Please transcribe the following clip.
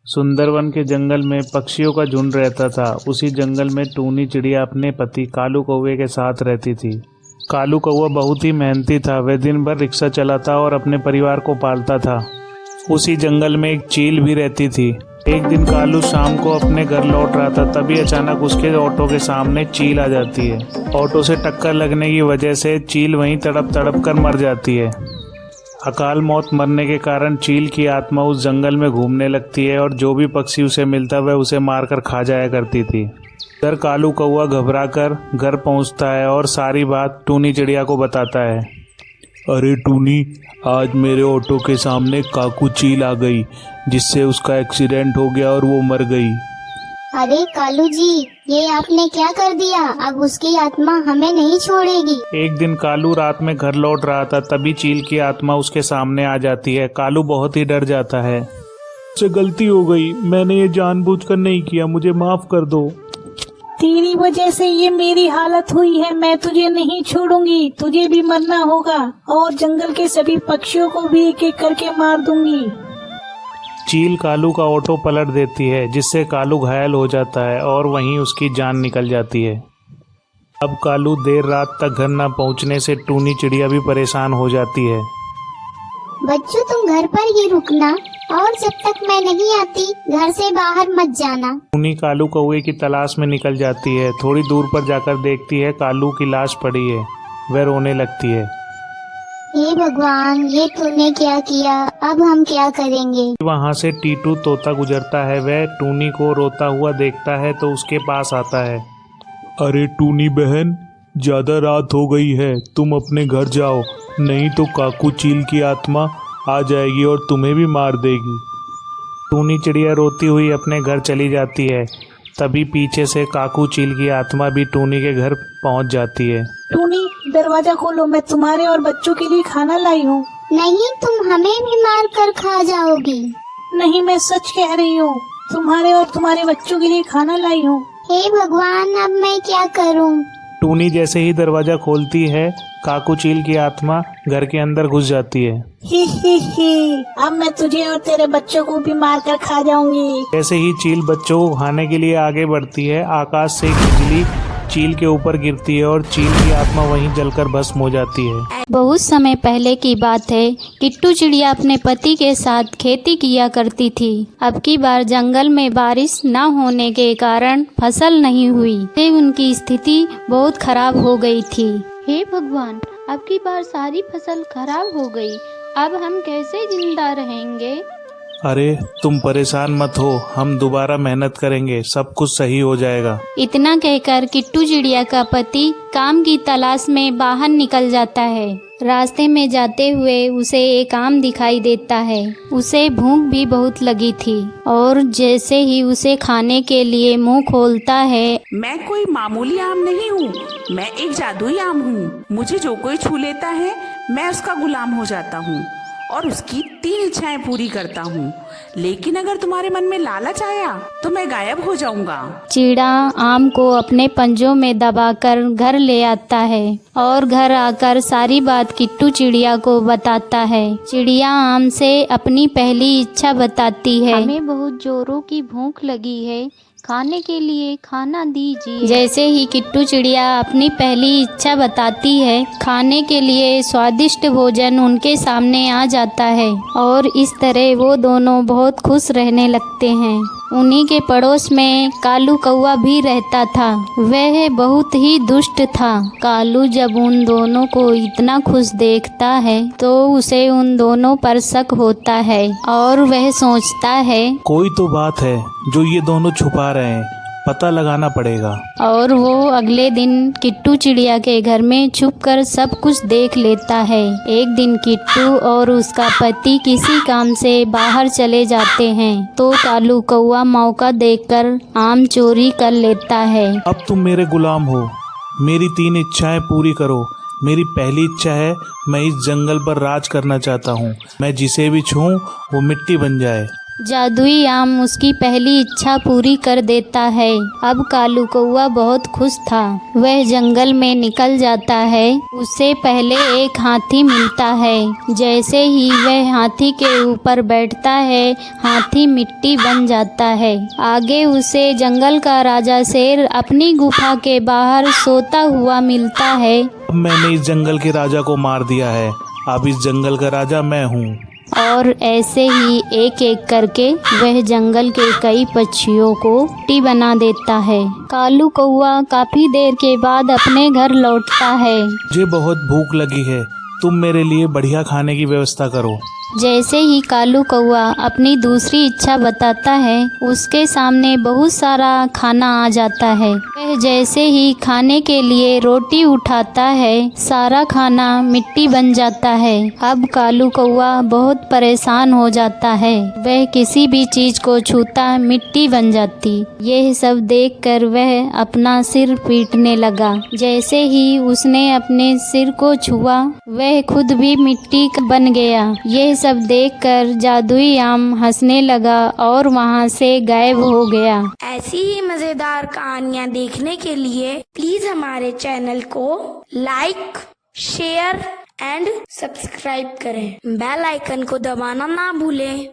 सुंदरवन के जंगल में पक्षियों का झुंड रहता था। उसी जंगल में टूनी चिड़िया अपने पति कालू कौवे के साथ रहती थी। कालू कौवा बहुत ही मेहनती था। वह दिन भर रिक्शा चलाता और अपने परिवार को पालता था। उसी जंगल में एक चील भी रहती थी। एक दिन कालू शाम को अपने घर लौट रहा था, तभी अचानक उसके ऑटो के सामने चील आ जाती है। ऑटो से टक्कर लगने की वजह से चील वहीं तड़प तड़प कर मर जाती है। अकाल मौत मरने के कारण चील की आत्मा उस जंगल में घूमने लगती है और जो भी पक्षी उसे मिलता वह उसे मारकर खा जाया करती थी। इधर कालू कौवा घबराकर घर पहुंचता है और सारी बात टूनी चिड़िया को बताता है। अरे टूनी, आज मेरे ऑटो के सामने काकू चील आ गई, जिससे उसका एक्सीडेंट हो गया और वो मर गई। अरे कालू जी, ये आपने क्या कर दिया? अब उसकी आत्मा हमें नहीं छोड़ेगी। एक दिन कालू रात में घर लौट रहा था, तभी चील की आत्मा उसके सामने आ जाती है। कालू बहुत ही डर जाता है। मुझसे गलती हो गई, मैंने ये जानबूझकर नहीं किया, मुझे माफ कर दो। तेरी वजह से ये मेरी हालत हुई है। मैं तुझे नहीं छोड़ूंगी, तुझे भी मरना होगा और जंगल के सभी पक्षियों को भी एक एक करके मार दूंगी। चील कालू का ऑटो पलट देती है, जिससे कालू घायल हो जाता है और वहीं उसकी जान निकल जाती है। अब कालू देर रात तक घर न पहुंचने से टूनी चिड़िया भी परेशान हो जाती है। बच्चों, तुम घर पर ही रुकना और जब तक मैं नहीं आती घर से बाहर मत जाना। टूनी कालू कौवे की तलाश में निकल जाती है। थोड़ी दूर पर जाकर देखती है कालू की लाश पड़ी है। वह रोने लगती है। हे भगवान, ये तूने क्या किया? अब हम क्या करेंगे? वहाँ से टीटू तोता गुजरता है। वह टूनी को रोता हुआ देखता है तो उसके पास आता है। अरे टूनी बहन, ज्यादा रात हो गई है, तुम अपने घर जाओ, नहीं तो काकू चील की आत्मा आ जाएगी और तुम्हें भी मार देगी। टूनी चिड़िया रोती हुई अपने घर चली जाती है। तभी पीछे से काकू चील की आत्मा भी टूनी के घर पहुंच जाती है। टूनी, दरवाजा खोलो, मैं तुम्हारे और बच्चों के लिए खाना लाई हूँ। नहीं, तुम हमें भी मार कर खा जाओगी। नहीं, मैं सच कह रही हूँ, तुम्हारे और तुम्हारे बच्चों के लिए खाना लाई हूँ। हे भगवान, अब मैं क्या करूँ? टूनी जैसे ही दरवाजा खोलती है, काकू चील की आत्मा घर के अंदर घुस जाती है। ही, अब मैं तुझे और तेरे बच्चों को भी मार कर खा जाऊंगी। जैसे ही चील बच्चों को खाने के लिए आगे बढ़ती है, आकाश से बिजली चील के ऊपर गिरती है और चील की आत्मा वहीं जलकर भस्म हो जाती है। बहुत समय पहले की बात है। किट्टू चिड़िया अपने पति के साथ खेती किया करती थी। अब की बार जंगल में बारिश न होने के कारण फसल नहीं हुई, से उनकी स्थिति बहुत खराब हो गई थी। हे भगवान, अब की बार सारी फसल खराब हो गई। अब हम कैसे जिंदा रहेंगे? अरे तुम परेशान मत हो, हम दोबारा मेहनत करेंगे, सब कुछ सही हो जाएगा। इतना कहकर किट्टू चिड़िया का पति काम की तलाश में बाहर निकल जाता है। रास्ते में जाते हुए उसे एक आम दिखाई देता है। उसे भूख भी बहुत लगी थी और जैसे ही उसे खाने के लिए मुंह खोलता है। मैं कोई मामूली आम नहीं हूँ, मैं एक जादुई आम हूँ। मुझे जो कोई छू लेता है मैं उसका गुलाम हो जाता हूँ और उसकी 3 इच्छाएं पूरी करता हूँ। लेकिन अगर तुम्हारे मन में लालच आया तो मैं गायब हो जाऊंगा। चिड़ा आम को अपने पंजों में दबाकर घर ले आता है और घर आकर सारी बात किट्टू चिड़िया को बताता है। चिड़िया आम से अपनी पहली इच्छा बताती है। हमें बहुत जोरों की भूख लगी है, खाने के लिए खाना दीजिए। जैसे ही किट्टू चिड़िया अपनी पहली इच्छा बताती है, खाने के लिए स्वादिष्ट भोजन उनके सामने आ जाता है और इस तरह वो दोनों बहुत खुश रहने लगते हैं। उन्हीं के पड़ोस में कालू कौवा भी रहता था। वह बहुत ही दुष्ट था। कालू जब उन दोनों को इतना खुश देखता है तो उसे उन दोनों पर शक होता है और वह सोचता है कोई तो बात है जो ये दोनों छुपा रहे हैं, पता लगाना पड़ेगा। और वो अगले दिन किट्टू चिड़िया के घर में छुपकर सब कुछ देख लेता है। एक दिन किट्टू और उसका पति किसी काम से बाहर चले जाते हैं तो कालू कौवा मौका देखकर आम चोरी कर लेता है। अब तुम मेरे गुलाम हो, मेरी 3 इच्छाएं पूरी करो। मेरी पहली इच्छा है, मैं इस जंगल पर राज करना चाहता हूँ। मैं जिसे भी छूऊं वो मिट्टी बन जाए। जादुई आम उसकी पहली इच्छा पूरी कर देता है। अब कालू कौआ बहुत खुश था। वह जंगल में निकल जाता है। उससे पहले एक हाथी मिलता है। जैसे ही वह हाथी के ऊपर बैठता है, हाथी मिट्टी बन जाता है। आगे उसे जंगल का राजा शेर अपनी गुफा के बाहर सोता हुआ मिलता है। अब मैंने इस जंगल के राजा को मार दिया है। अब इस जंगल का राजा मैं हूँ। और ऐसे ही एक एक करके वह जंगल के कई पक्षियों को रोटी बना देता है। कालू कौआ काफी देर के बाद अपने घर लौटता है। मुझे बहुत भूख लगी है, तुम मेरे लिए बढ़िया खाने की व्यवस्था करो। जैसे ही कालू कौआ अपनी दूसरी इच्छा बताता है, उसके सामने बहुत सारा खाना आ जाता है। वह जैसे ही खाने के लिए रोटी उठाता है, सारा खाना मिट्टी बन जाता है। अब कालू कौआ बहुत परेशान हो जाता है। वह किसी भी चीज को छूता मिट्टी बन जाती। यह सब देखकर वह अपना सिर पीटने लगा। जैसे ही उसने अपने सिर को छुआ, वह खुद भी मिट्टी बन गया। यह सब देखकर जादुई आम हंसने लगा और वहां से गायब हो गया। ऐसी ही मजेदार कहानियाँ देखने के लिए प्लीज हमारे चैनल को लाइक, शेयर एंड सब्सक्राइब करें। बेल आइकन को दबाना ना भूलें।